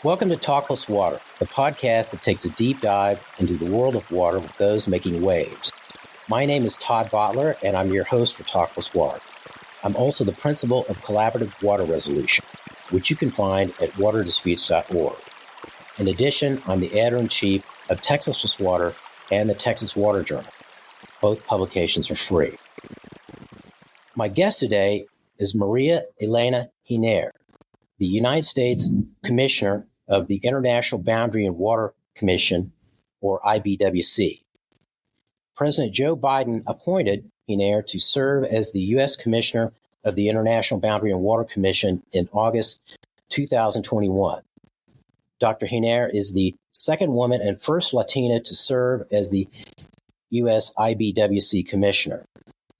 Welcome to Talk+Water, the podcast that takes a deep dive into the world of water with those making waves. My name is Todd Butler, and I'm your host for Talk+Water. I'm also the principal of Collaborative Water Resolution, which you can find at waterdisputes.org. In addition, I'm the editor-in-chief of Talk+Water and the Texas Water Journal. Both publications are free. My guest today is Maria-Elena, the United States Commissioner of the International Boundary and Water Commission, or IBWC. President Joe Biden appointed Hiner to serve as the U.S. Commissioner of the International Boundary and Water Commission in August 2021. Dr. Hiner is the second woman and first Latina to serve as the U.S. IBWC Commissioner.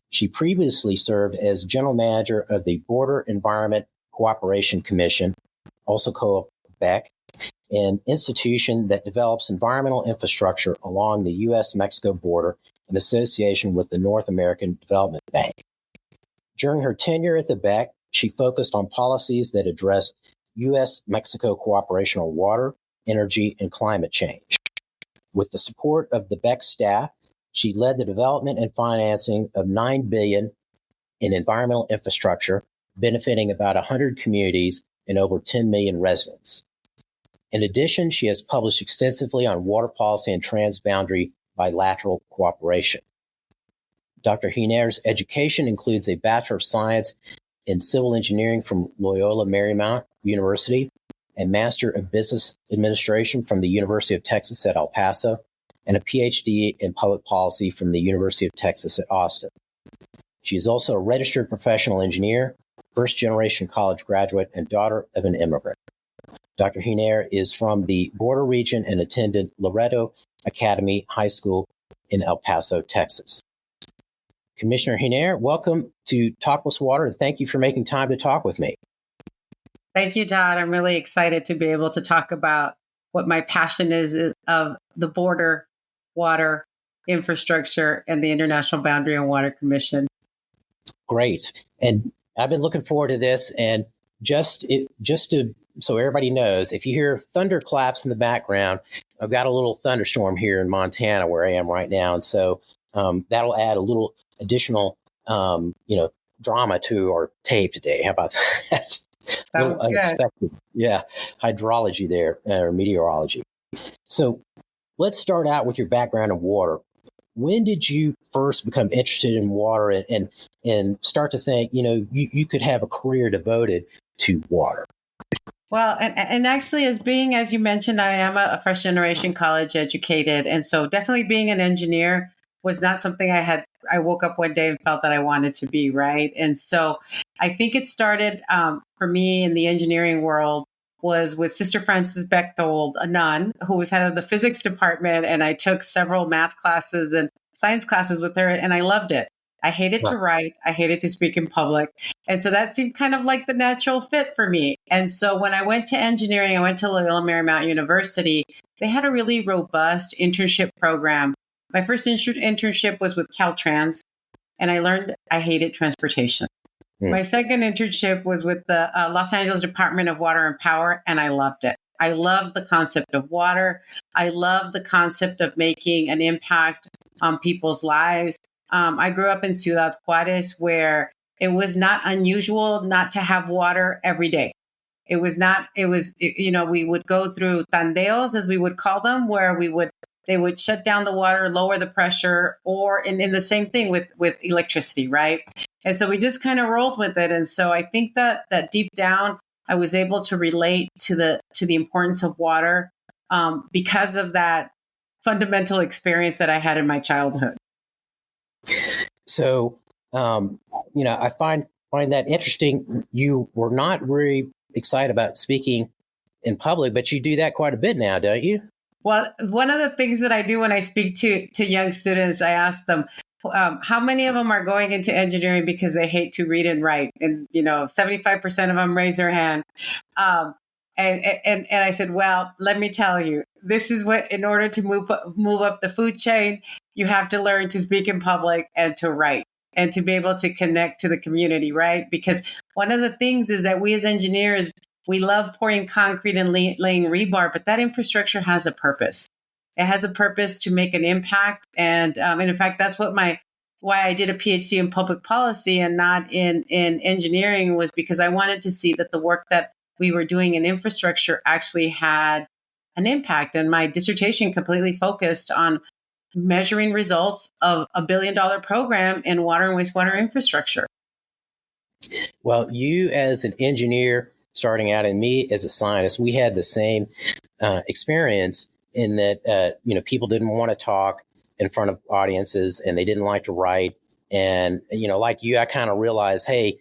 She previously served as General Manager of the Border Environment Cooperation Commission, also called BEC, an institution that develops environmental infrastructure along the U.S.-Mexico border in association with the North American Development Bank. During her tenure at the BEC, she focused on policies that addressed U.S.-Mexico cooperation on water, energy, and climate change. With the support of the BEC staff, she led the development and financing of $9 billion in environmental infrastructure, benefiting about 100 communities and over 10 million residents. In addition, she has published extensively on water policy and transboundary bilateral cooperation. Dr. Hiner's education includes a Bachelor of Science in Civil Engineering from Loyola Marymount University, a Master of Business Administration from the University of Texas at El Paso, and a Ph.D. in Public Policy from the University of Texas at Austin. She is also a registered professional engineer, first-generation college graduate, and daughter of an immigrant. Dr. Hiner is from the border region and attended Loretto Academy High School in El Paso, Texas. Commissioner Hiner, welcome to Talk+Water, and thank you for making time to talk with me. Thank you, Todd. I'm really excited to be able to talk about what my passion is of the border, water, infrastructure, and the International Boundary and Water Commission. Great. And I've been looking forward to this, and just to so everybody knows, if you hear thunderclaps in the background, I've got a little thunderstorm here in Montana where I am right now, and so that'll add a little additional, drama to our tape today. How about that? A little unexpected. Yeah, hydrology there, or meteorology. So let's start out with your background in water. When did you first become interested in water and start to think, you could have a career devoted to water? Well, and actually, as you mentioned, I am a first generation college educated. And so definitely being an engineer was not something I woke up one day and felt that I wanted to be, right? And so I think it started for me in the engineering world was with Sister Frances Bechtold, a nun who was head of the physics department. And I took several math classes and science classes with her, and I loved it. I hated to write. I hated to speak in public. And so that seemed kind of like the natural fit for me. And so when I went to engineering, I went to Loyola Marymount University. They had a really robust internship program. My first internship was with Caltrans, and I learned I hated transportation. My second internship was with the Los Angeles Department of Water and Power, and I loved it. I loved the concept of water. I loved the concept of making an impact on people's lives. I grew up in Ciudad Juarez, where it was not unusual not to have water every day. We would go through tandeos, as we would call them, where they would shut down the water, lower the pressure, or in the same thing with electricity, right? And so we just kind of rolled with it. And so I think that deep down, I was able to relate to the importance of water because of that fundamental experience that I had in my childhood. So, I find that interesting. You were not very excited about speaking in public, but you do that quite a bit now, don't you? Well, one of the things that I do when I speak to young students, I ask them, how many of them are going into engineering because they hate to read and write? And, 75% of them raise their hand. And I said, well, let me tell you, this is what, in order to move up the food chain, you have to learn to speak in public and to write and to be able to connect to the community, right? Because one of the things is that we as engineers, We love pouring concrete and laying rebar, but that infrastructure has a purpose. It has a purpose to make an impact. And in fact, that's why I did a PhD in public policy and not in engineering, was because I wanted to see that the work that we were doing in infrastructure actually had an impact. And my dissertation completely focused on measuring results of $1 billion program in water and wastewater infrastructure. Well, you as an engineer starting out and me as a scientist, we had the same experience in that, people didn't want to talk in front of audiences and they didn't like to write. And, like you, I kind of realized, hey,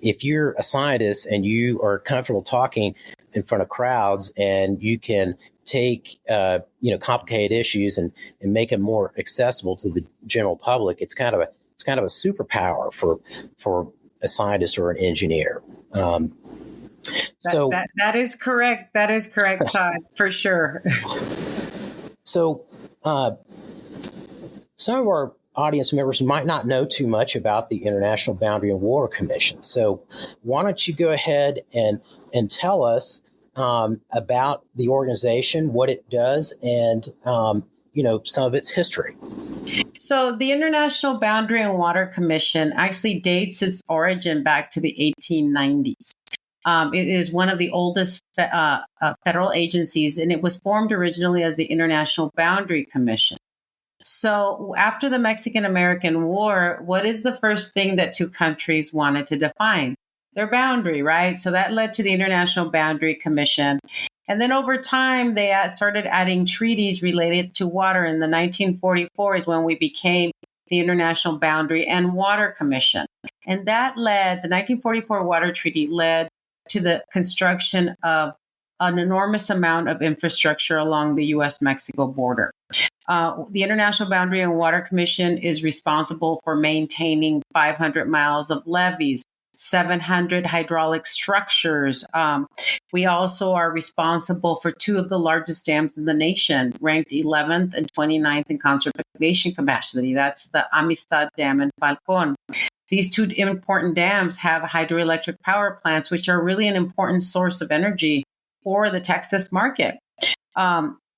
if you're a scientist and you are comfortable talking in front of crowds and you can take, complicated issues and make them more accessible to the general public, it's kind of a superpower for a scientist or an engineer. That is correct. That is correct, Todd, for sure. So some of our audience members might not know too much about the International Boundary and Water Commission. So why don't you go ahead and tell us about the organization, what it does, and some of its history. So the International Boundary and Water Commission actually dates its origin back to the 1890s. It is one of the oldest federal agencies, and it was formed originally as the International Boundary Commission. So after the Mexican-American War, what is the first thing that two countries wanted to define? Their boundary, right? So that led to the International Boundary Commission. And then over time, they started adding treaties related to water. In the 1944 is when we became the International Boundary and Water Commission. And that led, the 1944 Water Treaty led to the construction of an enormous amount of infrastructure along the U.S.-Mexico border. The International Boundary and Water Commission is responsible for maintaining 500 miles of levees, 700 hydraulic structures. We also are responsible for two of the largest dams in the nation, ranked 11th and 29th in conservation capacity. That's the Amistad Dam and Falcon. These two important dams have hydroelectric power plants, which are really an important source of energy for the Texas market.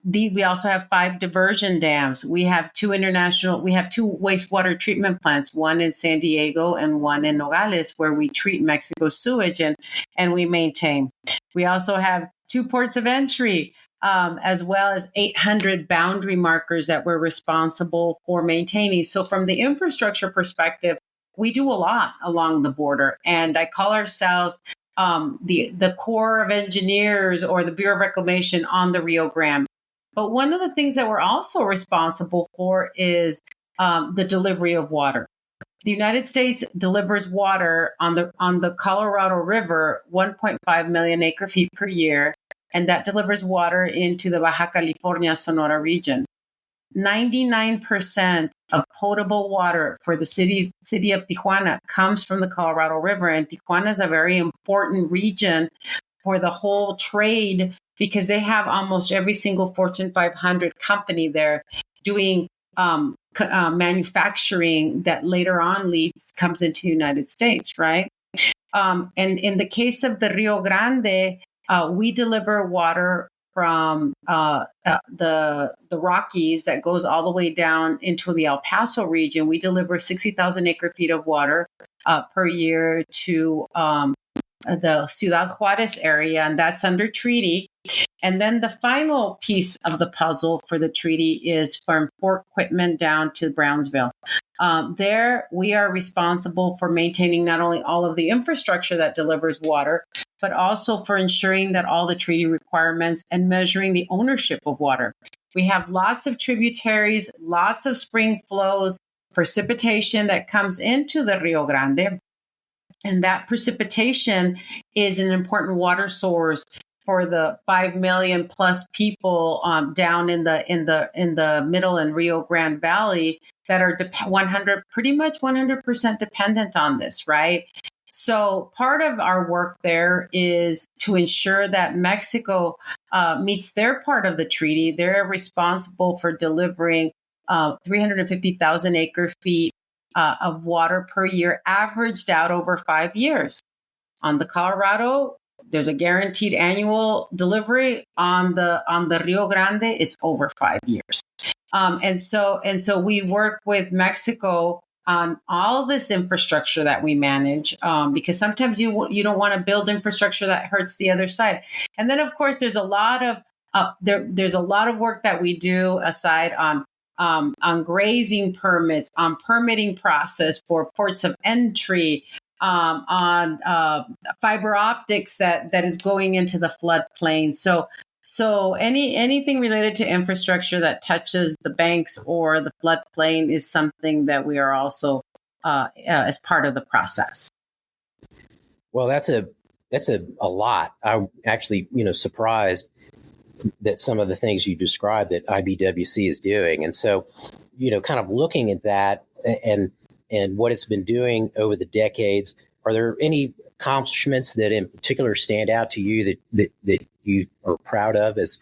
We also have 5 diversion dams. We have two wastewater treatment plants, one in San Diego and one in Nogales, where we treat Mexico's sewage and we maintain. We also have 2 ports of entry, as well as 800 boundary markers that we're responsible for maintaining. So from the infrastructure perspective, we do a lot along the border, and I call ourselves the Corps of Engineers or the Bureau of Reclamation on the Rio Grande. But one of the things that we're also responsible for is the delivery of water. The United States delivers water on the Colorado River, 1.5 million acre feet per year, and that delivers water into the Baja California, Sonora region. 99% of potable water for the city of Tijuana comes from the Colorado River, and Tijuana is a very important region for the whole trade because they have almost every single Fortune 500 company there doing manufacturing that later on comes into the United States, right? And in the case of the Rio Grande, we deliver water from the Rockies that goes all the way down into the El Paso region. We deliver 60,000 acre feet of water per year to the Ciudad Juarez area, and that's under treaty. And then the final piece of the puzzle for the treaty is from Fort Quitman down to Brownsville. There, we are responsible for maintaining not only all of the infrastructure that delivers water, but also for ensuring that all the treaty requirements and measuring the ownership of water. We have lots of tributaries, lots of spring flows, precipitation that comes into the Rio Grande. And that precipitation is an important water source for the 5 million plus people down in the Middle and Rio Grande Valley that are pretty much 100% dependent on this, right? So part of our work there is to ensure that Mexico meets their part of the treaty. They're responsible for delivering 350,000 acre feet of water per year, averaged out over 5 years. On the Colorado, there's a guaranteed annual delivery on the Rio Grande. It's over 5 years. And so we work with Mexico on all this infrastructure that we manage, because sometimes you don't want to build infrastructure that hurts the other side. And then, of course, there's a lot of there's a lot of work that we do aside on grazing permits, on permitting process for ports of entry, on fiber optics that is going into the floodplain. So anything related to infrastructure that touches the banks or the floodplain is something that we are also as part of the process. Well, that's a lot. I'm actually, surprised that some of the things you described that IBWC is doing. And so, kind of looking at that and what it's been doing over the decades, are there any accomplishments that in particular stand out to you that you are proud of as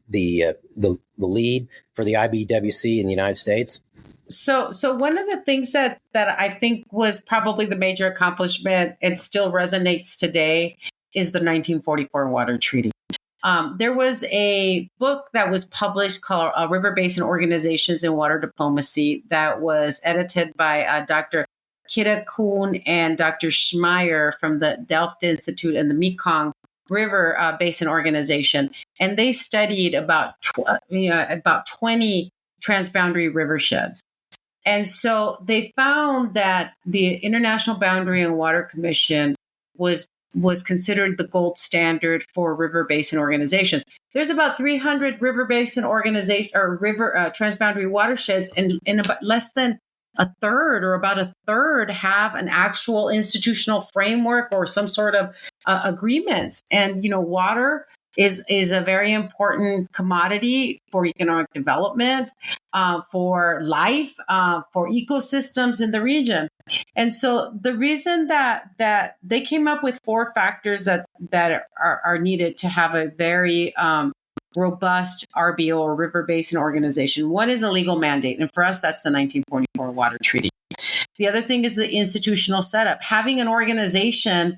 the lead for the IBWC in the United States? So one of the things that I think was probably the major accomplishment, and still resonates today, is the 1944 Water Treaty. There was a book that was published called River Basin Organizations in Water Diplomacy that was edited by Dr. Kira Kuhn and Dr. Schmeier from the Delft Institute and the Mekong River Basin Organization. And they studied about 20 transboundary riversheds. And so they found that the International Boundary and Water Commission was considered the gold standard for river basin organizations. There's about 300 river basin organization or river transboundary watersheds, and in about less than about a third have an actual institutional framework or some sort of agreements. And water is a very important commodity for economic development, for life, for ecosystems in the region. And so the reason that they came up with 4 factors that are needed to have a very robust RBO or river basin organization. One is a legal mandate. And for us, that's the 1944 Water Treaty. The other thing is the institutional setup. Having an organization,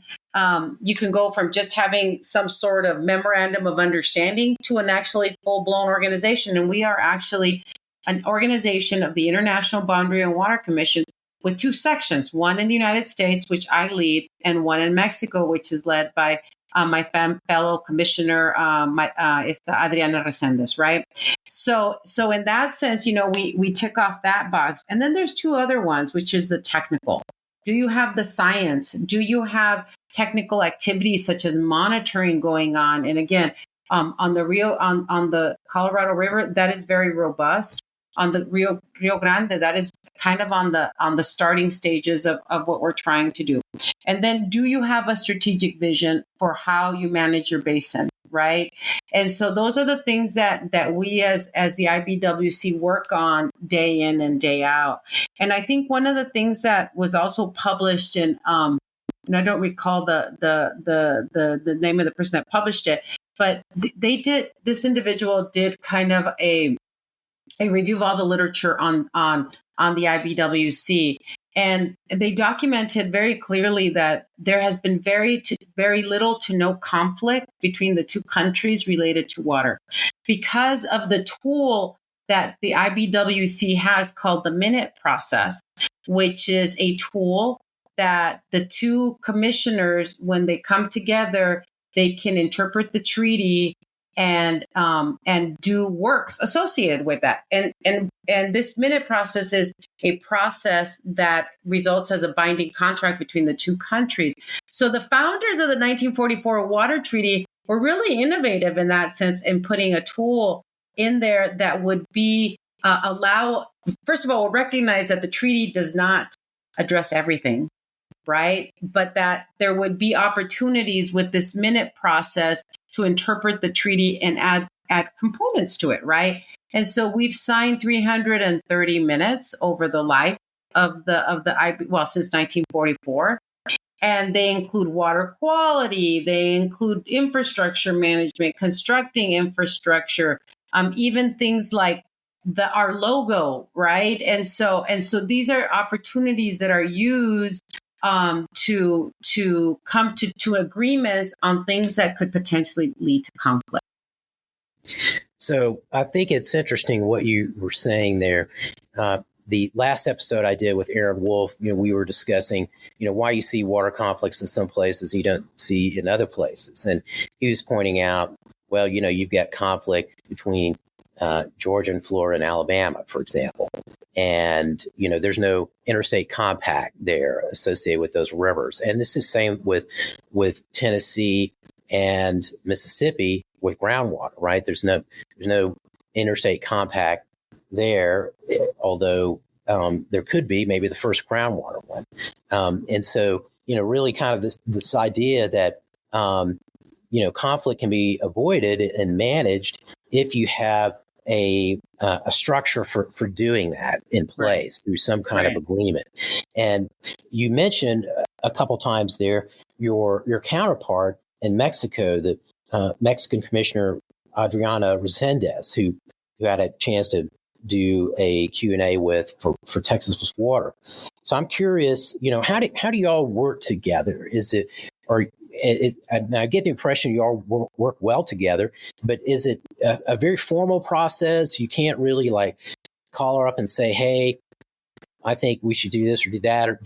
you can go from just having some sort of memorandum of understanding to an actually full-blown organization. And we are actually an organization of the International Boundary and Water Commission with 2 sections, one in the United States, which I lead, and one in Mexico, which is led by my fellow commissioner, it's Adriana Resendes, right? So in that sense, we tick off that box. And then there's 2 other ones, which is the technical. Do you have the science? Do you have technical activities such as monitoring going on? And again, on the Colorado River, that is very robust. On the Rio Grande, that is kind of on the starting stages of what we're trying to do. And then, do you have a strategic vision for how you manage your basin, right? And so those are the things that we as the IBWC work on day in and day out. And I think one of the things that was also published in, and I don't recall the name of the person that published it, but this individual did kind of a review of all the literature on the IBWC. And they documented very clearly that there has been very little to no conflict between the 2 countries related to water because of the tool that the IBWC has called the minute process, which is a tool that the 2 commissioners, when they come together, they can interpret the treaty and do works associated with that. And this minute process is a process that results as a binding contract between the 2 countries. So the founders of the 1944 Water Treaty were really innovative in that sense, in putting a tool in there that would be first of all, recognize that the treaty does not address everything, right? But that there would be opportunities with this minute process to interpret the treaty and add components to it, right? And so we've signed 330 minutes over the life of the since 1944. And they include water quality, they include infrastructure management, constructing infrastructure, even things like our logo, right? And so these are opportunities that are used to come to agreements on things that could potentially lead to conflict. So I think it's interesting what you were saying there. The last episode I did with Aaron Wolf, we were discussing, why you see water conflicts in some places you don't see in other places. And he was pointing out, well, you've got conflict between Georgia and Florida and Alabama, for example. And, there's no interstate compact there associated with those rivers. And this is the same with Tennessee and Mississippi with groundwater, right? There's no interstate compact there, although there could be maybe the first groundwater one. And so, really kind of this idea that, conflict can be avoided and managed if you have a structure for doing that in place through some kind of agreement. And you mentioned a couple times there your counterpart in Mexico, the Mexican Commissioner Adriana Resendez, who had a chance to do a Q&A with for Talk+Water. So I'm curious, how do y'all work together? I get the impression you all work well together, but is it a very formal process? You can't really call her up and say, hey, I think we should do this or do that. Or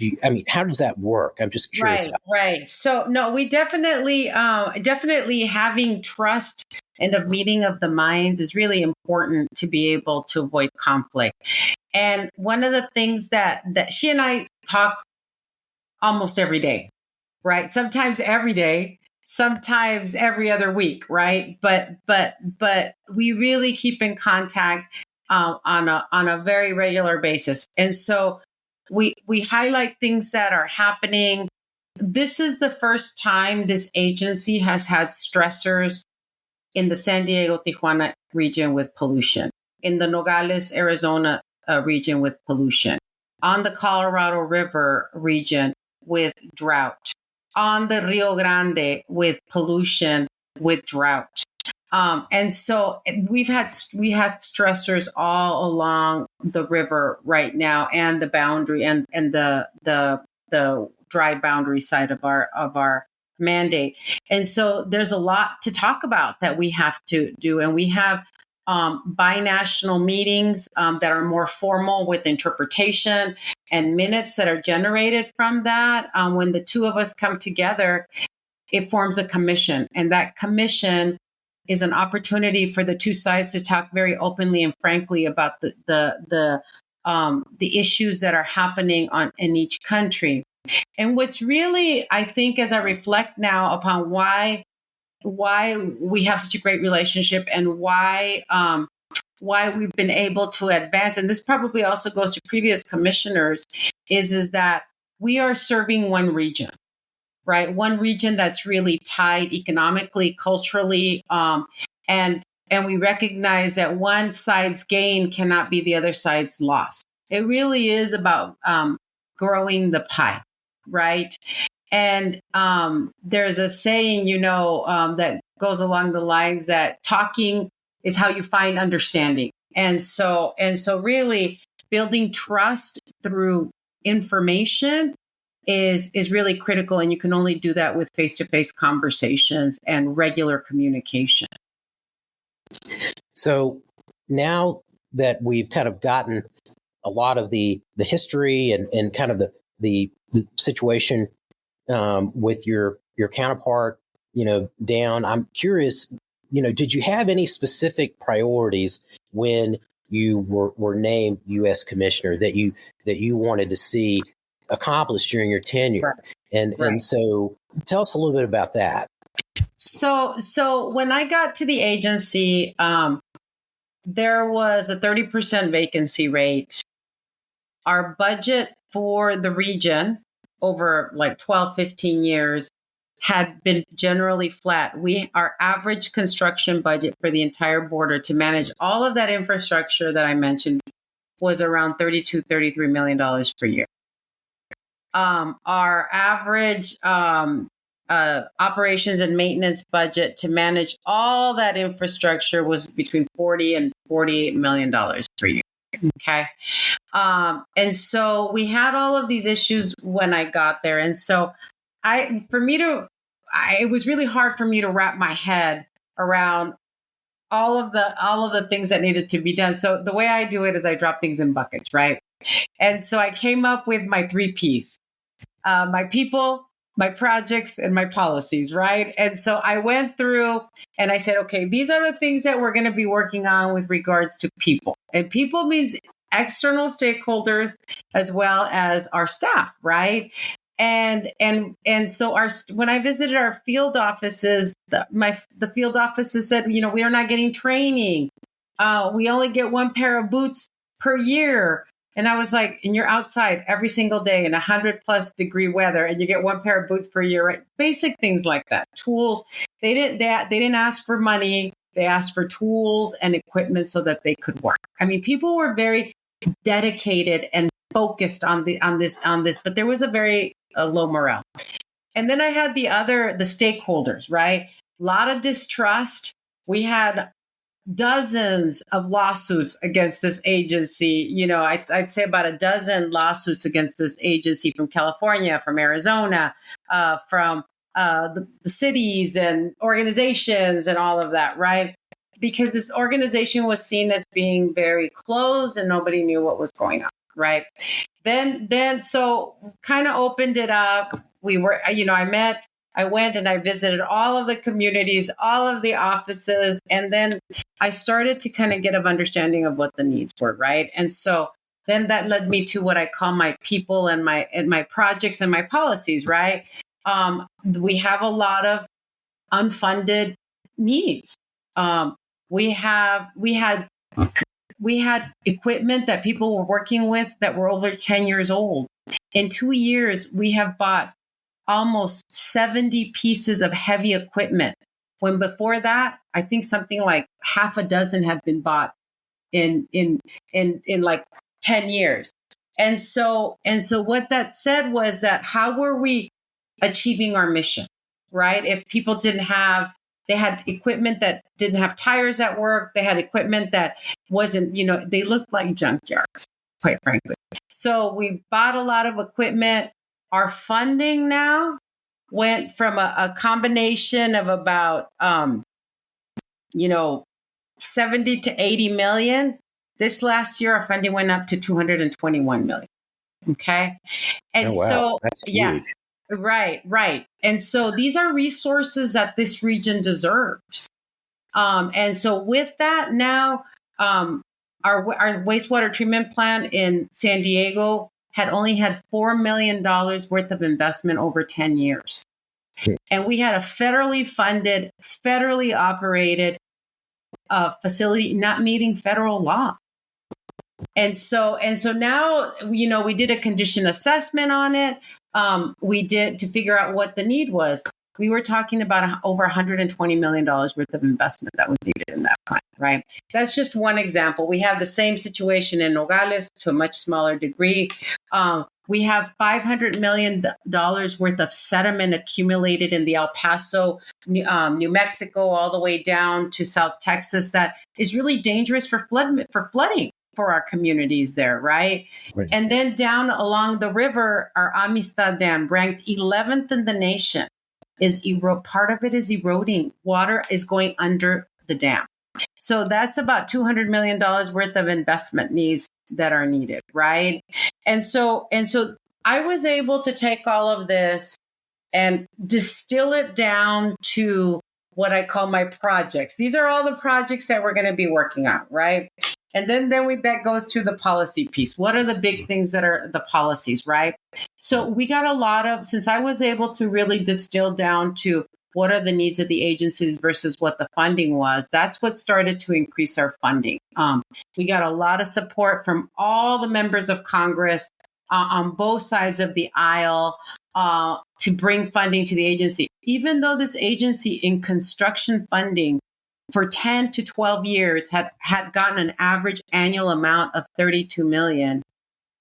how does that work? I'm just curious. Right. So no, we definitely having trust and a meeting of the minds is really important to be able to avoid conflict. And one of the things that she and I talk almost every day, right? Sometimes every day, sometimes every other week, right? But we really keep in contact on a very regular basis. And so we highlight things that are happening. This is the first time this agency has had stressors in the San Diego, Tijuana region with pollution, in the Nogales, Arizona region with pollution, on the Colorado River region with drought, on the Rio Grande with pollution, with drought. And so we have stressors all along the river right now, and the boundary and the dry boundary side of our mandate. And so there's a lot to talk about that we have to do. And we have binational meetings that are more formal with interpretation and minutes that are generated from that. When the two of us come together, it forms a commission. And that commission is an opportunity for the two sides to talk very openly and frankly about the issues that are happening in each country. And what's really, I think, as I reflect now upon why we have such a great relationship and why we've been able to advance, and this probably also goes to previous commissioners, is that we are serving one region, right? One region that's really tied economically, culturally, and we recognize that one side's gain cannot be the other side's loss. It really is about growing the pie, right? And there's a saying, that goes along the lines that talking is how you find understanding. And so really building trust through information is really critical. And you can only do that with face-to-face conversations and regular communication. So now that we've kind of gotten a lot of the history and kind of the situation with your counterpart, down, I'm curious, did you have any specific priorities when you were named U.S. Commissioner that you wanted to see accomplished during your tenure? Right. And so tell us a little bit about that. So when I got to the agency, there was a 30% vacancy rate. Our budget for the region over 12, 15 years had been generally flat. Our average construction budget for the entire border to manage all of that infrastructure that I mentioned was around $32, $33 million per year. Our average operations and maintenance budget to manage all that infrastructure was between $40 and $48 million per year. Okay. And so we had all of these issues when I got there. And so it was really hard for me to wrap my head around all of the things that needed to be done. So the way I do it is I drop things in buckets, right? And so I came up with my 3 Ps, my people, my projects, and my policies, right? And so I went through and I said, okay, these are the things that we're going to be working on with regards to people. And people means external stakeholders as well as our staff, right? And so when I visited our field offices, the field offices said, we are not getting training. We only get 1 pair of boots per year. And I was like, and you're outside every single day in 100+ degree weather, and you get 1 pair of boots per year, right? Basic things like that. Tools. They didn't ask for money. They asked for tools and equipment so that they could work. I mean, people were very dedicated and focused on this, but there was a very low morale. And then I had the stakeholders, right? A lot of distrust. We had dozens of lawsuits against this agency. I'd say about a dozen lawsuits against this agency from California, from Arizona, from the cities and organizations and all of that, right? Because this organization was seen as being very closed and nobody knew what was going on, right? Then so kind of opened it up. I went and I visited all of the communities, all of the offices, and then I started to kind of get an understanding of what the needs were, right? And so then that led me to what I call my people and my projects and my policies, right? We have a lot of unfunded needs. We had equipment that people were working with that were over 10 years old. In 2 years, we have bought almost 70 pieces of heavy equipment. When before that, I think something like half a dozen had been bought in like 10 years. And so what that said was that how were we achieving our mission, right? If people they had equipment that didn't have tires at work. They had equipment that wasn't, they looked like junkyards, quite frankly. So we bought a lot of equipment. Our funding now went from a combination of about, 70 to 80 million. This last year, our funding went up to 221 million. Okay. And so, that's yeah. huge. Right. And so these are resources that this region deserves. And so with that now, our wastewater treatment plant in San Diego had only had $4 million worth of investment over 10 years. And we had a federally funded, federally operated facility not meeting federal law. And so now, we did a condition assessment on it. We did to figure out what the need was. We were talking about over $120 million worth of investment that was needed in that plant, right? That's just one example. We have the same situation in Nogales to a much smaller degree. We have $500 million worth of sediment accumulated in the El Paso, New Mexico, all the way down to South Texas. That is really dangerous for flooding for our communities there, right? And then down along the river, our Amistad Dam, ranked 11th in the nation, part of it is eroding. Water is going under the dam. So that's about $200 million worth of investment needs that are needed, right? And so I was able to take all of this and distill it down to what I call my projects. These are all the projects that we're going to be working on, right? And then that goes to the policy piece. What are the big things that are the policies, right? So we got since I was able to really distill down to what are the needs of the agencies versus what the funding was, that's what started to increase our funding. We got a lot of support from all the members of Congress on both sides of the aisle to bring funding to the agency. Even though this agency in construction funding for 10 to 12 years had gotten an average annual amount of $32 million,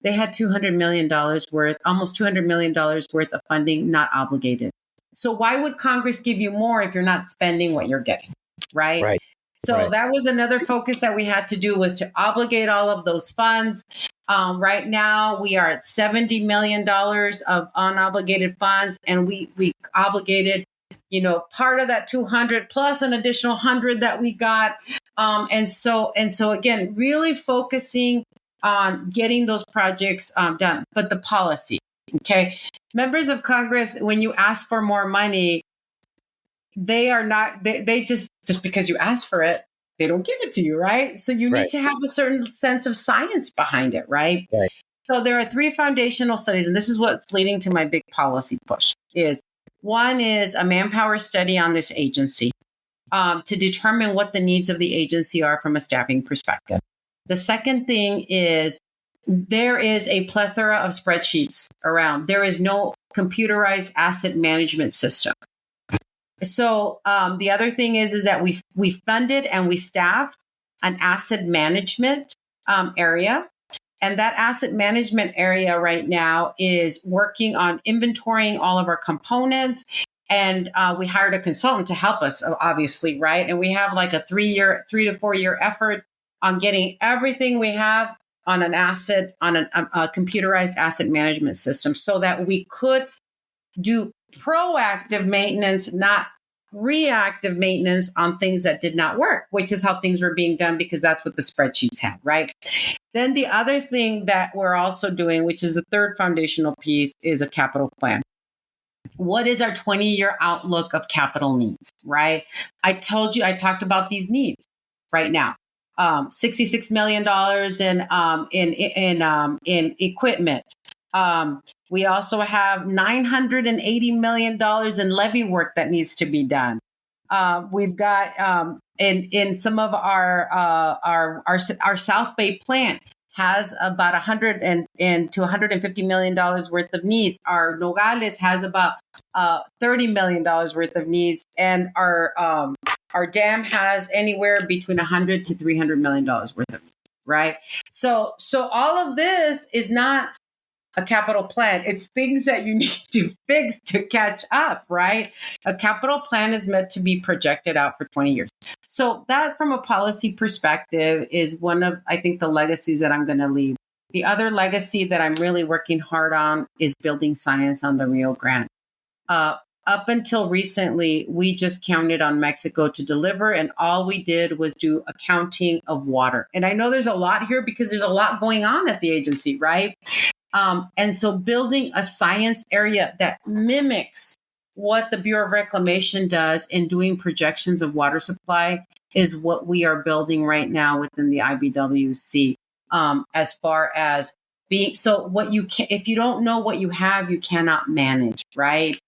they had $200 million worth, almost $200 million worth of funding not obligated. So why would Congress give you more if you're not spending what you're getting, right? So that was another focus that we had to do, was to obligate all of those funds. Right now, we are at $70 million of unobligated funds, and we obligated, part of that 200 plus an additional 100 that we got. And so again, really focusing on getting those projects done. But the policy, okay, members of Congress, when you ask for more money, they are not, they just because you ask for it, they don't give it to you, right? So you need to have a certain sense of science behind it, right? So there are 3 foundational studies, and this is what's leading to my big policy push. One is a manpower study on this agency to determine what the needs of the agency are from a staffing perspective. The second thing is there is a plethora of spreadsheets around. There is no computerized asset management system. So the other thing is that we funded and we staffed an asset management area. And that asset management area right now is working on inventorying all of our components. And we hired a consultant to help us, obviously, right? And we have like a 3 to 4 year effort on getting everything we have on a computerized asset management system, so that we could do proactive maintenance, not reactive maintenance on things that did not work, which is how things were being done, because that's what the spreadsheets had, right? Then the other thing that we're also doing, which is the third foundational piece, is a capital plan. What is our 20-year outlook of capital needs, right? I talked about these needs right now. $66 million in equipment. We also have $980 million in levee work that needs to be done. We've got in some of our South Bay plant has about $100 to $150 million worth of needs. Our Nogales has about $30 million worth of needs, and our dam has anywhere between $100 to $300 million worth of needs, right? So all of this is not a capital plan. It's things that you need to fix to catch up, right? A capital plan is meant to be projected out for 20 years. So that, from a policy perspective, is one of, I think, the legacies that I'm going to leave. The other legacy that I'm really working hard on is building science on the Rio Grande. Up until recently, we just counted on Mexico to deliver, and all we did was do accounting of water. And I know there's a lot here because there's a lot going on at the agency, right? And so building a science area that mimics what the Bureau of Reclamation does in doing projections of water supply is what we are building right now within the IBWC. As far as being, so what you can, if you don't know what you have, you cannot manage, right?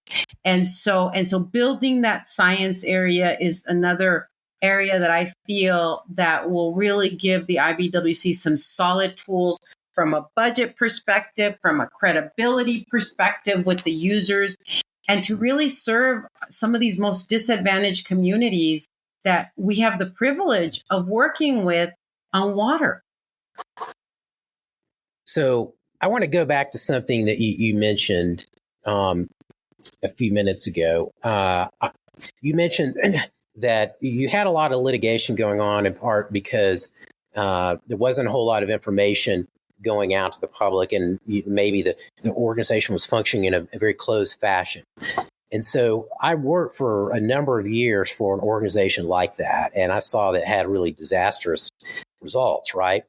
And so building that science area is another area that I feel that will really give the IBWC some solid tools from a budget perspective, from a credibility perspective with the users, and to really serve some of these most disadvantaged communities that we have the privilege of working with on water. So I want to go back to something that you mentioned a few minutes ago. You mentioned that you had a lot of litigation going on, in part because there wasn't a whole lot of information going out to the public, and maybe the organization was functioning in a very closed fashion. And so I worked for a number of years for an organization like that, and I saw that it had really disastrous results, right?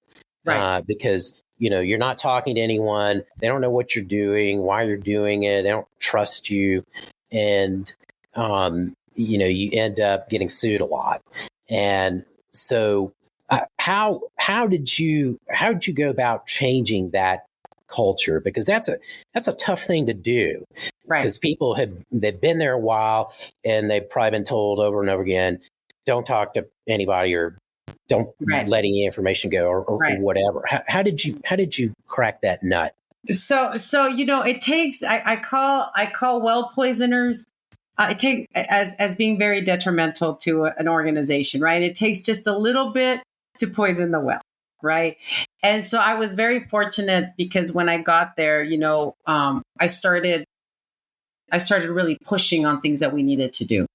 Because, you're not talking to anyone. They don't know what you're doing, why you're doing it. They don't trust you. And, you end up getting sued a lot. And so how did you go about changing that culture? Because that's a tough thing to do, right? Because people they've been there a while, and they've probably been told over and over again, don't talk to anybody, or don't let any information go, or whatever. How did you crack that nut? So it takes, I call well poisoners. It takes as being very detrimental to an organization, right? It takes just a little bit to poison the well, right? And so I was very fortunate, because when I got there, I started really pushing on things that we needed to do.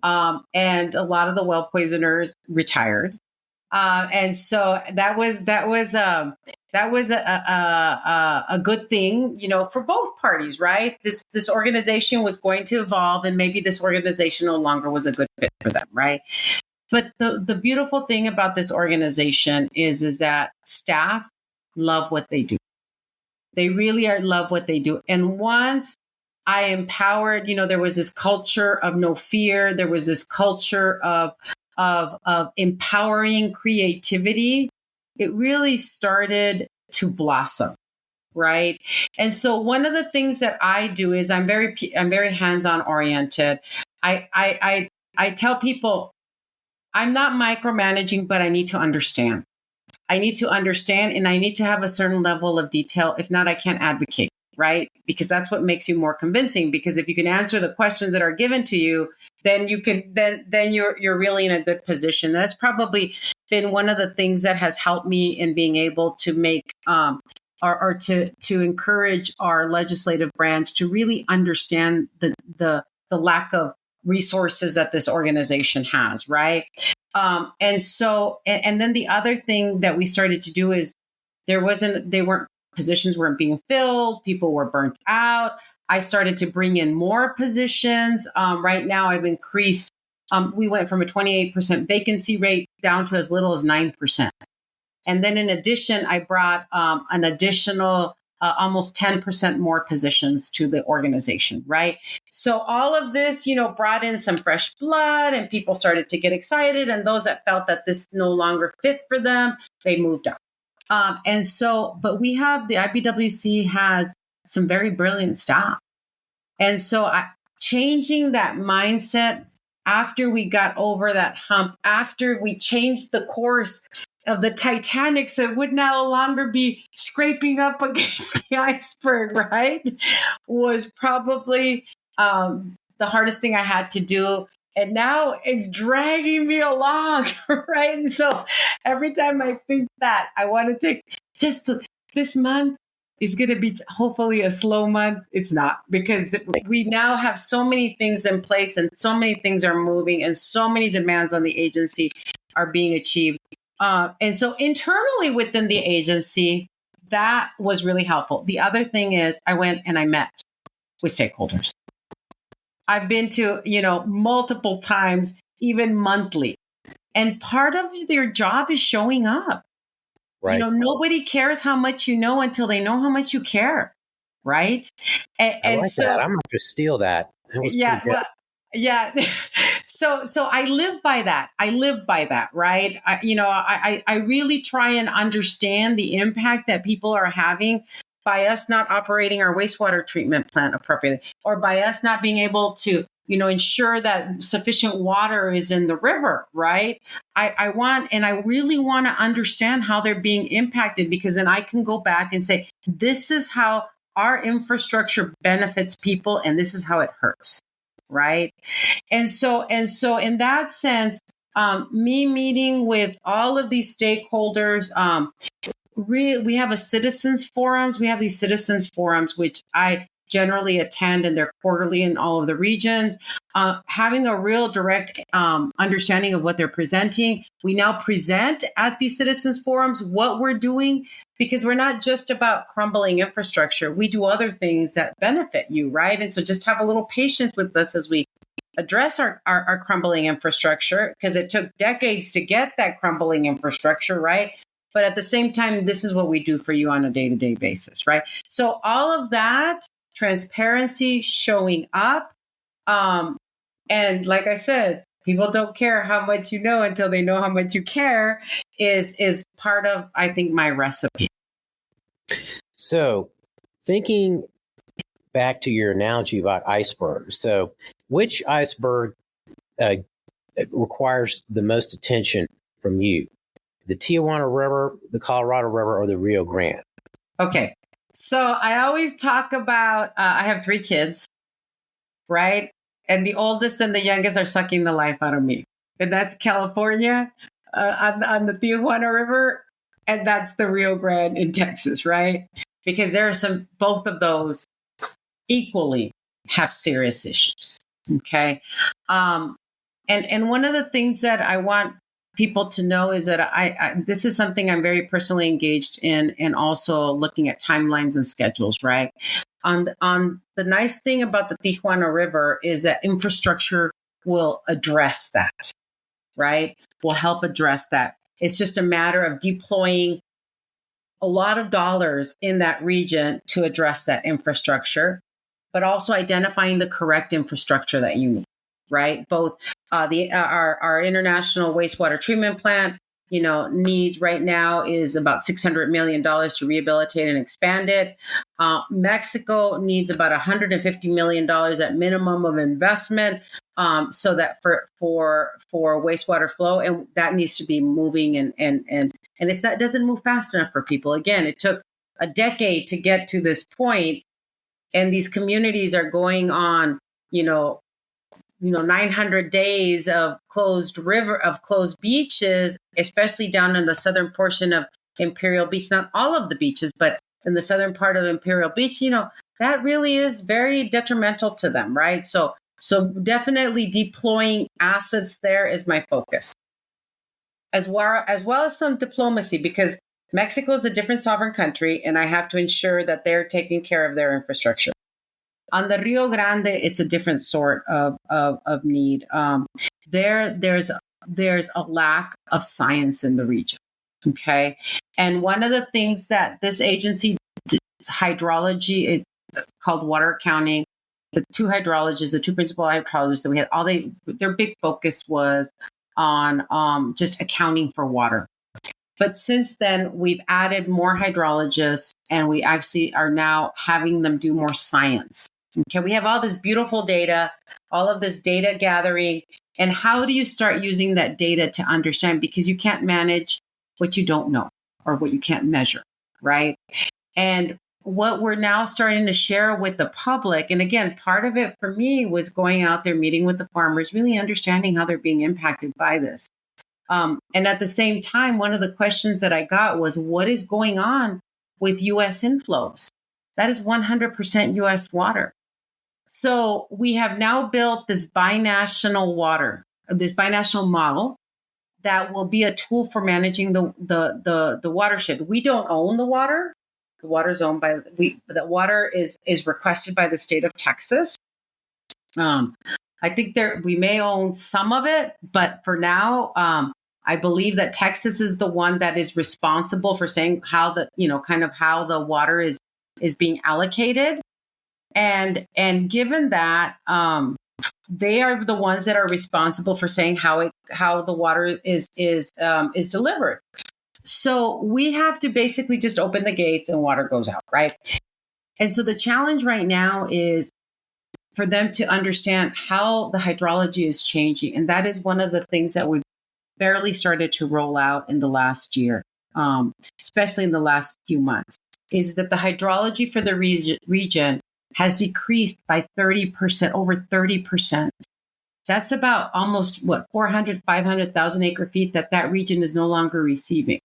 And a lot of the well poisoners retired. And so that was a good thing, for both parties, right? This organization was going to evolve, and maybe this organization no longer was a good fit for them, right? But the beautiful thing about this organization is that staff love what they do. They really love what they do. And once I empowered, there was this culture of no fear. There was this culture of empowering creativity. It really started to blossom, right? And so one of the things that I do is I'm very hands-on oriented. I tell people I'm not micromanaging, but I need to understand. I need to understand, and I need to have a certain level of detail. If not, I can't advocate, right? Because that's what makes you more convincing. Because if you can answer the questions that are given to you, then you're really in a good position. That's probably been one of the things that has helped me in being able to make or to encourage our legislative branch to really understand the lack of resources that this organization has, right? And then the other thing that we started to do is positions weren't being filled. People were burnt out. I started to bring in more positions. Right now I've increased, we went from a 28% vacancy rate down to as little as 9%. And then in addition, I brought an additional almost 10% more positions to the organization, right? So all of this, brought in some fresh blood, and people started to get excited. And those that felt that this no longer fit for them, they moved up. But the IBWC has some very brilliant staff. And so changing that mindset after we got over that hump, after we changed the course of the Titanic, so it would no longer be scraping up against the iceberg, right? Was probably the hardest thing I had to do. And now it's dragging me along, right? And so every time I think that, I want to take this month is going to be hopefully a slow month. It's not, because we now have so many things in place, and so many things are moving, and so many demands on the agency are being achieved. And so internally within the agency, that was really helpful. The other thing is I went and I met with stakeholders. I've been to, multiple times, even monthly. And part of their job is showing up. Right. Nobody cares how much you know until they know how much you care. Right. I like that. I'm going to steal that. That was pretty good. Yeah. So I live by that. Right. I really try and understand the impact that people are having by us not operating our wastewater treatment plant appropriately, or by us not being able to, ensure that sufficient water is in the river. Right. I really want to understand how they're being impacted, because then I can go back and say, this is how our infrastructure benefits people, and this is how it hurts. Right. And so in that sense, me meeting with all of these stakeholders, we have a citizens forums. We have these citizens forums, which I generally attend, and they're quarterly in all of the regions, having a real direct understanding of what they're presenting. We now present at these citizens forums what we're doing, because we're not just about crumbling infrastructure. We do other things that benefit you, right? And so just have a little patience with us as we address our crumbling infrastructure, because it took decades to get that crumbling infrastructure, right? But at the same time, this is what we do for you on a day-to-day basis, right? So all of that, transparency, showing up, and like I said, people don't care how much you know until they know how much you care, is part of, I think, my recipe. So thinking back to your analogy about icebergs, so which iceberg requires the most attention from you? The Tijuana River, the Colorado River, or the Rio Grande? Okay. So I always talk about, I have 3 kids, right? And the oldest and the youngest are sucking the life out of me. And that's California on the Tijuana River. And that's the Rio Grande in Texas, right? Because there are both of those equally have serious issues. Okay. And one of the things that I want people to know is that I this is something I'm very personally engaged in, and also looking at timelines and schedules, right? On the nice thing about the Tijuana River is that infrastructure will address that, right? Will help address that. It's just a matter of deploying a lot of dollars in that region to address that infrastructure, but also identifying the correct infrastructure that you need, right? Both our international wastewater treatment plant, needs right now is about $600 million to rehabilitate and expand it. Mexico needs about $150 million at minimum of investment, so that for wastewater flow, and that needs to be moving, and it's that doesn't move fast enough for people. Again, it took a decade to get to this point, and these communities are going on, 900 days of closed beaches, especially down in the southern portion of Imperial Beach. Not all of the beaches, but in the southern part of Imperial Beach, that really is very detrimental to them, right? So definitely deploying assets there is my focus, as well as some diplomacy, because Mexico is a different sovereign country, and I have to ensure that they're taking care of their infrastructure. On the Rio Grande, it's a different sort of need. There's a lack of science in the region. Okay, and one of the things that this agency, hydrology, it's called water accounting. The two principal hydrologists that we had, their big focus was on just accounting for water. But since then, we've added more hydrologists, and we actually are now having them do more science. Okay, we have all this beautiful data, all of this data gathering, and how do you start using that data to understand? Because you can't manage what you don't know or what you can't measure, right? And what we're now starting to share with the public, and again, part of it for me was going out there, meeting with the farmers, really understanding how they're being impacted by this. And at the same time, one of the questions that I got was, what is going on with U.S. inflows? That is 100% U.S. water. So we have now built this binational model that will be a tool for managing the watershed. We don't own the water. The water is owned by the water is requested by the state of Texas. I think we may own some of it, but for now, I believe that Texas is the one that is responsible for saying how the water is being allocated. And given that, they are the ones that are responsible for saying how the water is delivered. So we have to basically just open the gates and water goes out, right? And so the challenge right now is for them to understand how the hydrology is changing. And that is one of the things that we've barely started to roll out in the last year, especially in the last few months, is that the hydrology for the region has decreased by 30%, over 30%. That's about almost 500,000 acre feet that region is no longer receiving.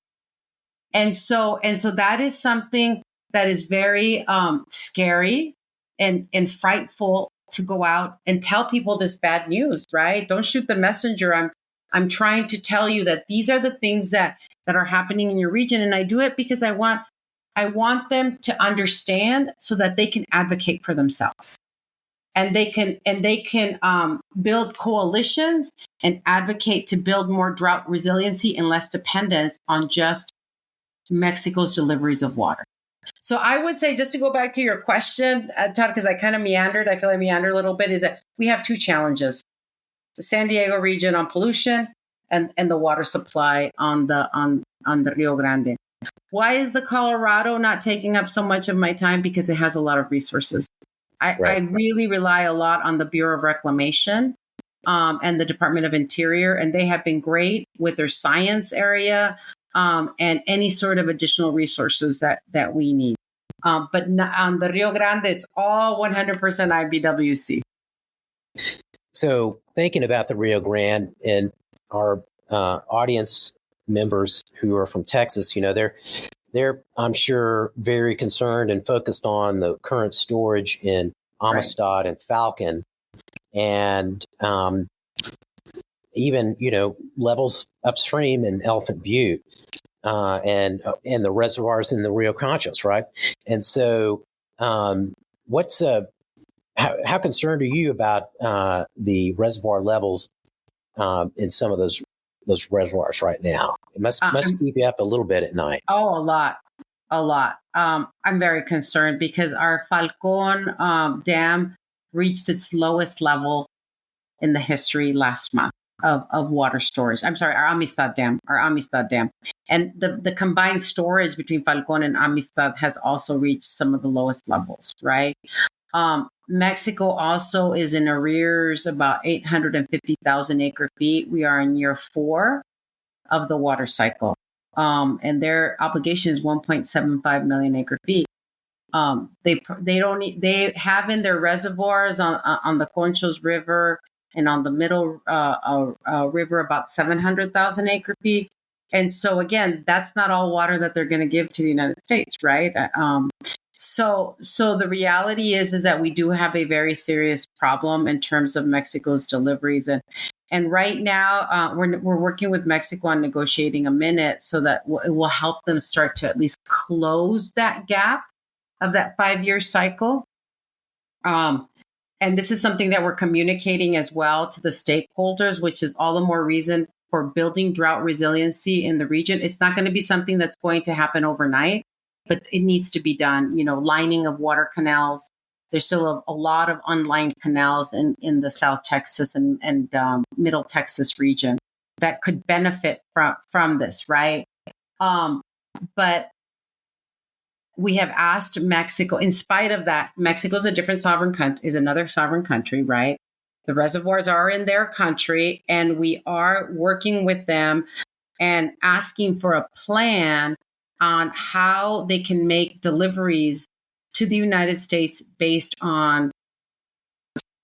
And so that is something that is very scary and frightful to go out and tell people this bad news, right? Don't shoot the messenger. I'm trying to tell you that these are the things that are happening in your region. And I do it because I want them to understand so that they can advocate for themselves, and they can build coalitions and advocate to build more drought resiliency and less dependence on just Mexico's deliveries of water. So I would say, just to go back to your question, Todd, because I kind of meandered, I feel I meandered a little bit, is that we have two challenges: the San Diego region on pollution and the water supply on the Rio Grande. Why is the Colorado not taking up so much of my time? Because it has a lot of resources. I really rely a lot on the Bureau of Reclamation and the Department of Interior, and they have been great with their science area and any sort of additional resources that we need. But on the Rio Grande, it's all 100% IBWC. So thinking about the Rio Grande and our audience members who are from Texas, they're I'm sure very concerned and focused on the current storage in Amistad and Falcon. And even, levels upstream in Elephant Butte, and the reservoirs in the Rio Conchos, right? And so, how concerned are you about the reservoir levels in some of those reservoirs right now? It must keep you up a little bit at night. Oh, a lot. I'm very concerned because our Falcon Dam reached its lowest level in the history last month of water storage. I'm sorry, our Amistad Dam. And the combined storage between Falcon and Amistad has also reached some of the lowest levels, right? Mexico also is in arrears about 850,000 acre feet. We are in year 4 of the water cycle. And their obligation is 1.75 million acre feet. They have in their reservoirs on the Conchos River and on the middle river about 700,000 acre feet. And so again, that's not all water that they're going to give to the United States, right? So the reality is that we do have a very serious problem in terms of Mexico's deliveries, and right now we're working with Mexico on negotiating a minute so that it will help them start to at least close that gap of that 5-year cycle. And this is something that we're communicating as well to the stakeholders, which is all the more reason for building drought resiliency in the region. It's not going to be something that's going to happen overnight, but it needs to be done. Lining of water canals. There's still a lot of unlined canals in the South Texas and Middle Texas region that could benefit from this, right? But we have asked Mexico, in spite of that, Mexico's another sovereign country, right? The reservoirs are in their country, and we are working with them and asking for a plan on how they can make deliveries to the United States based on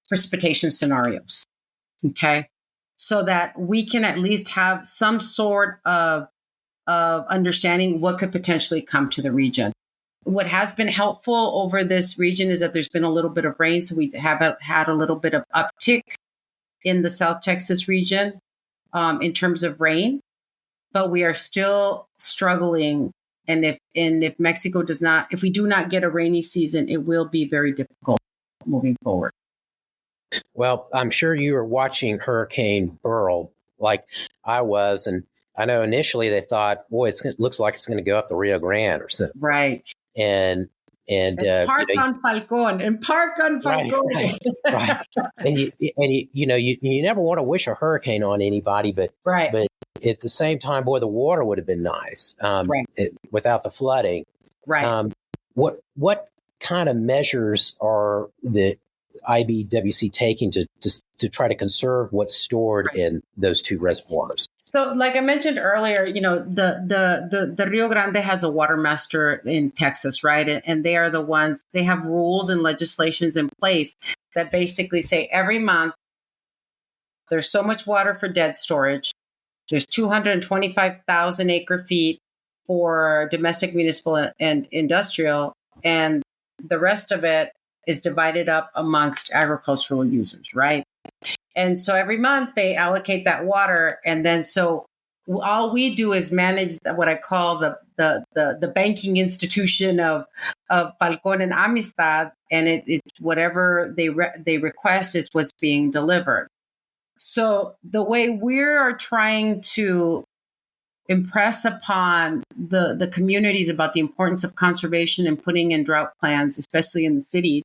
precipitation scenarios. Okay. So that we can at least have some sort of understanding what could potentially come to the region. What has been helpful over this region is that there's been a little bit of rain. So we have had a little bit of uptick in the South Texas region in terms of rain, but we are still struggling. And if Mexico if we do not get a rainy season, it will be very difficult moving forward. Well, I'm sure you were watching Hurricane Beryl like I was, and I know initially they thought, boy, it looks like it's going to go up the Rio Grande or something. Right. And park on Falcon. Right. And you never want to wish a hurricane on anybody, but at the same time, boy, the water would have been nice without the flooding. Right. What kind of measures are the IBWC taking to try to conserve what's stored in those two reservoirs? So, like I mentioned earlier, the Rio Grande has a water master in Texas, right? And they are the ones, they have rules and legislations in place that basically say every month there's so much water for dead storage. There's 225,000 acre feet for domestic, municipal, and industrial. And the rest of it is divided up amongst agricultural users, right? And so every month they allocate that water. And then so all we do is manage what I call the banking institution of Falcon and Amistad. And it whatever they request is what's being delivered. So the way we are trying to impress upon the communities about the importance of conservation and putting in drought plans, especially in the cities,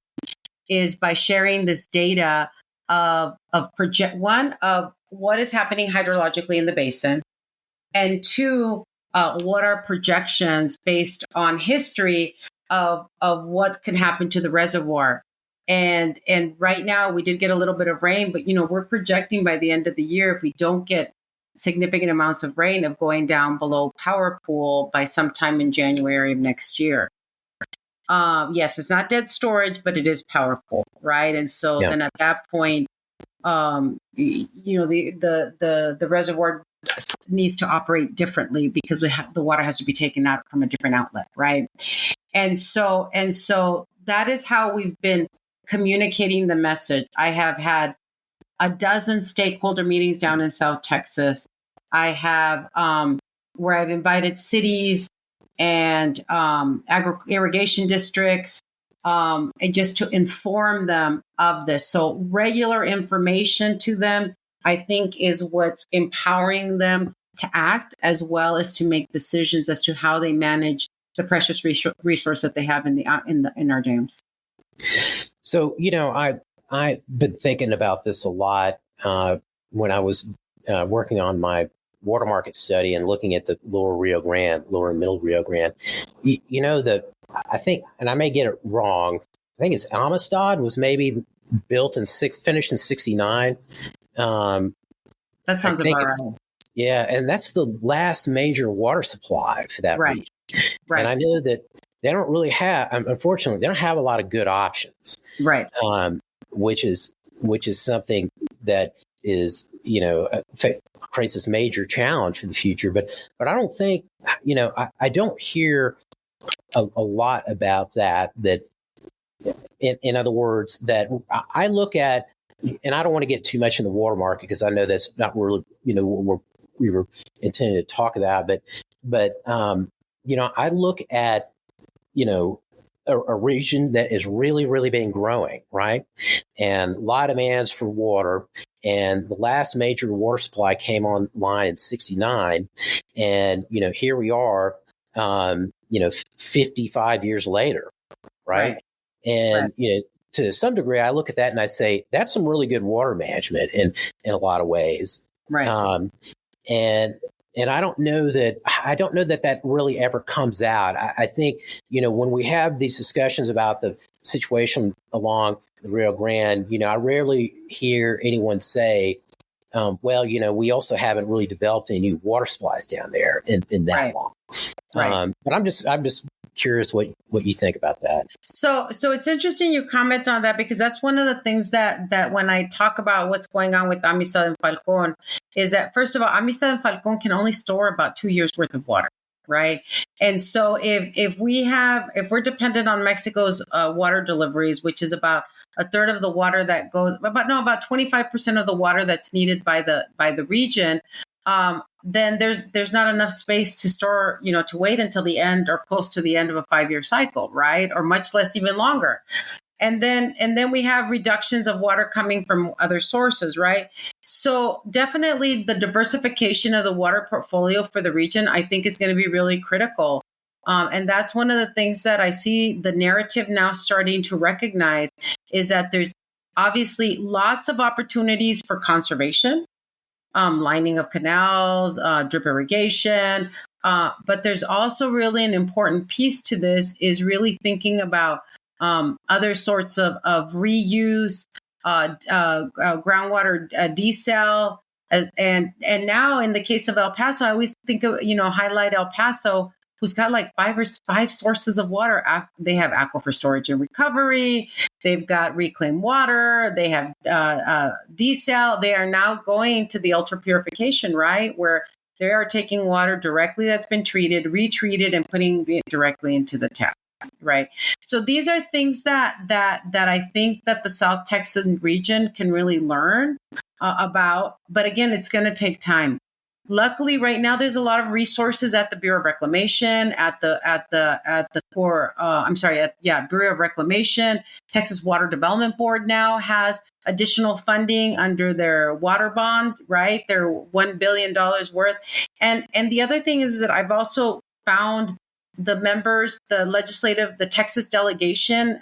is by sharing this data of what is happening hydrologically in the basin, and 2, what are projections based on history of what can happen to the reservoir. And right now we did get a little bit of rain, but we're projecting by the end of the year, if we don't get significant amounts of rain, of going down below power pool by sometime in January of next year. Yes, it's not dead storage, but it is power pool, right? And so then at that point, the reservoir needs to operate differently because the water has to be taken out from a different outlet, right? And so that is how we've been communicating the message. I a dozen stakeholder meetings down in South Texas. I have where I've invited cities and irrigation districts, and just to inform them of this. So regular information to them, I think, is what's empowering them to act, as well as to make decisions as to how they manage the precious resource that they have in our dams. So, I've been thinking about this a lot when I was working on my water market study and looking at the lower and middle Rio Grande. I think, and I may get it wrong, I think it's Amistad was maybe finished in 69. That sounds about right. Yeah, and that's the last major water supply for that region. Right. And I know that they don't really have, unfortunately, they don't have a lot of good options. Right. Which is something that is, creates this major challenge for the future. But I don't think, I don't hear a lot about that in other words, that I look at, and I don't want to get too much in the water market because I know that's not really, what we were intending to talk about. But I look at, a region that has really, really been growing, right? And a lot of demands for water. And the last major water supply came online in 69. And, here we are, 55 years later, right? And, to some degree, I look at that and I say, that's some really good water management in a lot of ways. Right. And I don't know that really ever comes out. I think, when we have these discussions about the situation along the Rio Grande, I rarely hear anyone say, we also haven't really developed any new water supplies down there in that long. Right. But I'm just curious what you think about that. So it's interesting you comment on that, because that's one of the things that when I talk about what's going on with Amistad and Falcon is that, first of all, Amistad and Falcon can only store about 2 years worth of water. Right. And so if we're dependent on Mexico's water deliveries, which is about a third of the water that goes, about 25% of the water that's needed by the region, then there's not enough space to store, to wait until the end or close to the end of a 5-year cycle, right? Or much less, even longer. And then we have reductions of water coming from other sources, right? So definitely the diversification of the water portfolio for the region, I think, is going to be really critical. And that's one of the things that I see the narrative now starting to recognize, is that there's obviously lots of opportunities for conservation, lining of canals, drip irrigation. But there's also really an important piece to this, is really thinking about other sorts of reuse, groundwater desal. And now in the case of El Paso, I always think of, highlight El Paso, who's got like five sources of water. They have aquifer storage and recovery. They've got reclaimed water. They have desal. They are now going to the ultra purification, right? Where they are taking water directly that's been treated, retreated, and putting it directly into the tap. Right. So these are things that I think that the South Texas region can really learn about. But again, it's going to take time. Luckily, right now, there's a lot of resources at the Bureau of Reclamation, Bureau of Reclamation. Texas Water Development Board now has additional funding under their water bond, right? They're $1 billion worth. And the other thing is that I've also found the members, the Texas delegation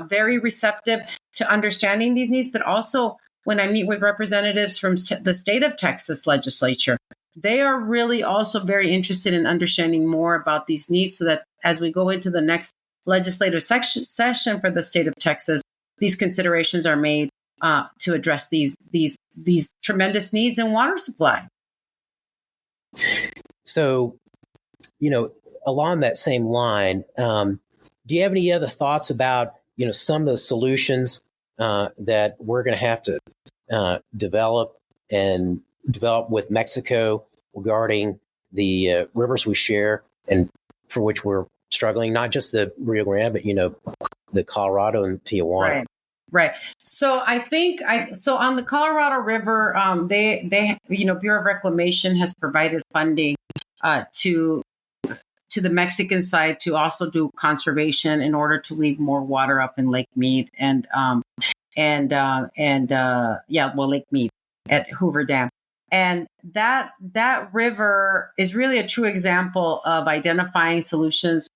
very receptive to understanding these needs, but also when I meet with representatives from the state of Texas legislature, they are really also very interested in understanding more about these needs, so that as we go into the next legislative session for the state of Texas, these considerations are made to address these tremendous needs in water supply. So, along that same line, do you have any other thoughts about, some of the solutions that we're going to have to develop with Mexico regarding the rivers we share and for which we're struggling, not just the Rio Grande, but, the Colorado and Tijuana? Right. Right. So I think so on the Colorado River, they Bureau of Reclamation has provided funding to the Mexican side to also do conservation in order to leave more water up in Lake Mead Lake Mead at Hoover Dam. And that river is really a true example of identifying solutions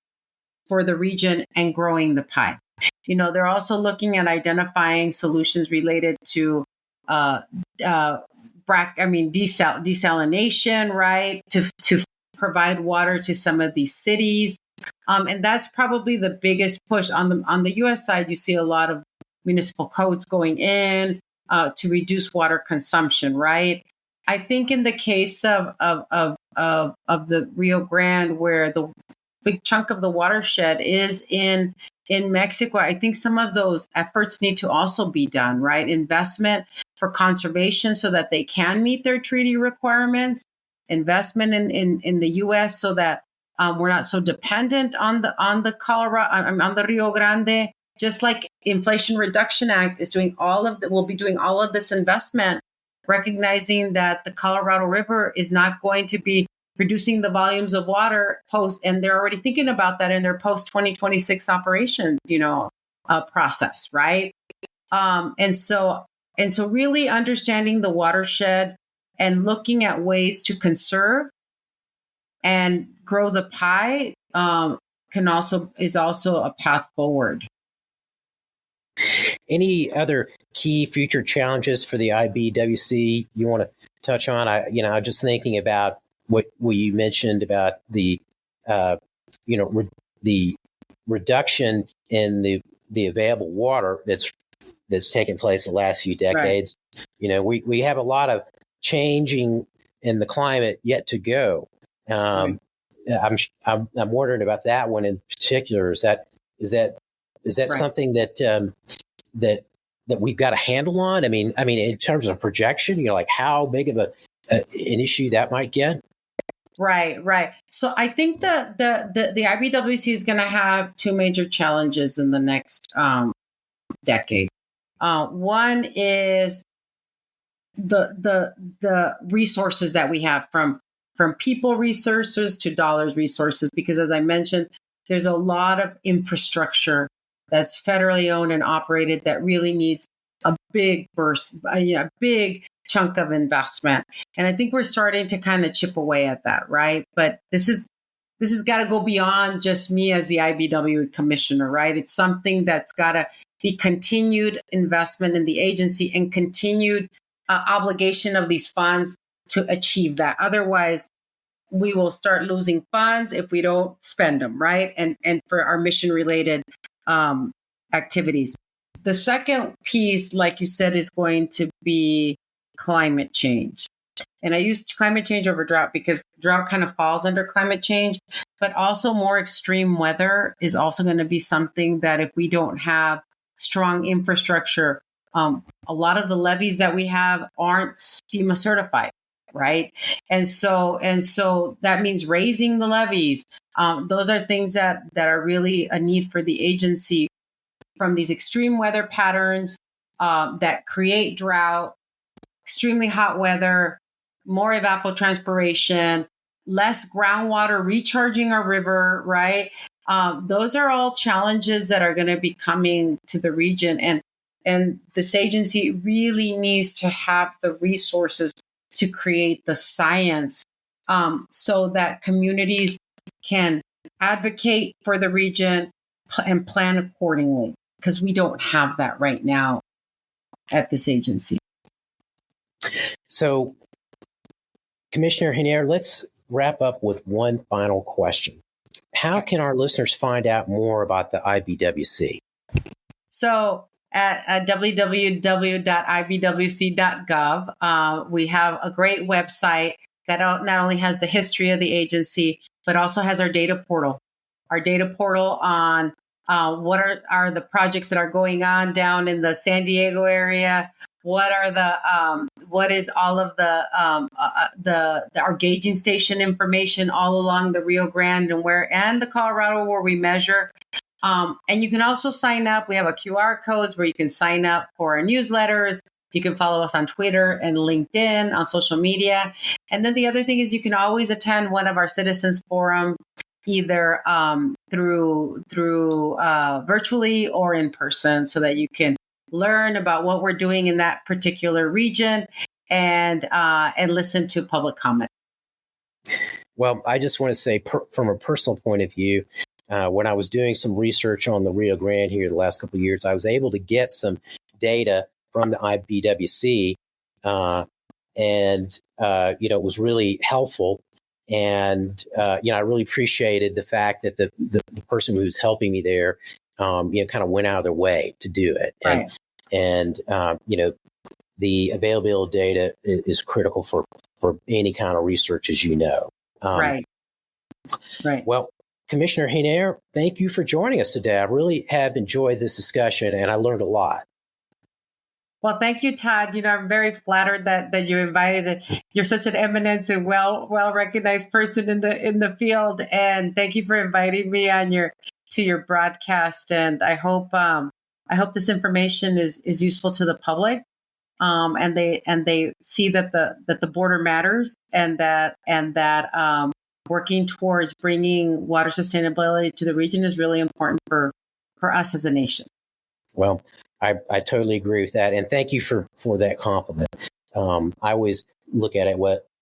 for the region and growing the pie. They're also looking at identifying solutions related to desalination, right? To provide water to some of these cities. And that's probably the biggest push on the U.S. side. You see a lot of municipal codes going in to reduce water consumption, right? I think in the case of the Rio Grande, where the big chunk of the watershed is in Mexico, I think some of those efforts need to also be done, right? Investment for conservation so that they can meet their treaty requirements, investment in the U.S. so that we're not so dependent on the Colorado, on the Rio Grande. Just like Inflation Reduction Act is will be doing all of this investment, recognizing that the Colorado River is not going to be reducing the volumes of water and they're already thinking about that in their post 2026 operation, process, right? And so really understanding the watershed and looking at ways to conserve and grow the pie is also a path forward. Any other key future challenges for the IBWC you want to touch on? I'm just thinking about what you mentioned about the the reduction in the available water that's taken place in the last few decades. Right. We have a lot of changing in the climate yet to go. Right. I'm wondering about that one in particular. Is that right. Something that we've got a handle on? I mean, in terms of projection, like how big of an issue that might get? Right. So I think the IBWC is going to have two major challenges in the next decade. One is the resources that we have, from people resources to dollars resources, because as I mentioned, there's a lot of infrastructure that's federally owned and operated that really needs a big big chunk of investment. And I think we're starting to kind of chip away at that, right? But this has got to go beyond just me as the IBW commissioner, right? It's something that's got to be continued investment in the agency and continued obligation of these funds to achieve that. Otherwise, we will start losing funds if we don't spend them, right? And for our mission related activities. The second piece, like you said, is going to be climate change. And I use climate change over drought because drought kind of falls under climate change, but also more extreme weather is also going to be something that if we don't have strong infrastructure, a lot of the levees that we have aren't FEMA certified, right? And so that means raising the levees. Those are things that are really a need for the agency from these extreme weather patterns that create drought, extremely hot weather, more evapotranspiration, less groundwater recharging our river, right? Those are all challenges that are going to be coming to the region. And this agency really needs to have the resources to create the science so that communities can advocate for the region and plan accordingly, because we don't have that right now at this agency. So, Commissioner Henier, let's wrap up with one final question. How can our listeners find out more about the IBWC? So at www.ibwc.gov, we have a great website that not only has the history of the agency, but also has our data portal. Our data portal on what are the projects that are going on down in the San Diego area. What is all of our gauging station information all along the Rio Grande and the Colorado where we measure. And you can also sign up. We have a QR codes where you can sign up for our newsletters. You can follow us on Twitter and LinkedIn, on social media. And then the other thing is you can always attend one of our citizens forums, either through virtually or in person, so that you can learn about what we're doing in that particular region and listen to public comment. Well, I just want to say from a personal point of view, when I was doing some research on the Rio Grande here the last couple of years, I was able to get some data from the IBWC, and it was really helpful. And I really appreciated the fact that the person who was helping me there, kind of went out of their way to do it. Right. And the available data is critical for any kind of research, as you know. Right. Well, Commissioner Hiner, thank you for joining us today. I really have enjoyed this discussion, and I learned a lot. Well, thank you, Todd. I'm very flattered that you invited it. You're such an eminence and well recognized person in the field, and thank you for inviting me on to your broadcast. And I hope this information is useful to the public, and they see that the border matters, and that working towards bringing water sustainability to the region is really important for us as a nation. Well, I totally agree with that. And thank you for that compliment. I always look at it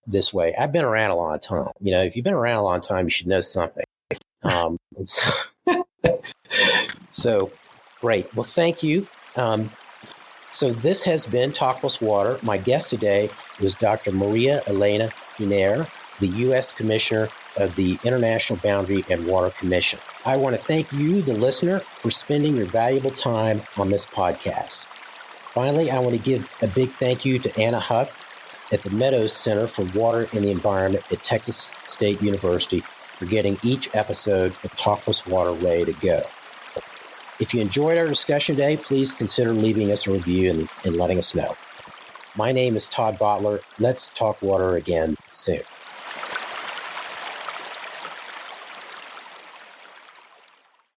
this way. I've been around a long time. If you've been around a long time, you should know something. So great. Well, thank you. So this has been Talk+Water. My guest today was Dr. Maria-Elena Hiner, the U.S. Commissioner of the International Boundary and Water Commission. I want to thank you, the listener, for spending your valuable time on this podcast. Finally, I want to give a big thank you to Anna Huff at the Meadows Center for Water and the Environment at Texas State University for getting each episode of Talk+Water ready to go. If you enjoyed our discussion today, please consider leaving us a review and letting us know. My name is Todd Bottler. Let's talk water again soon.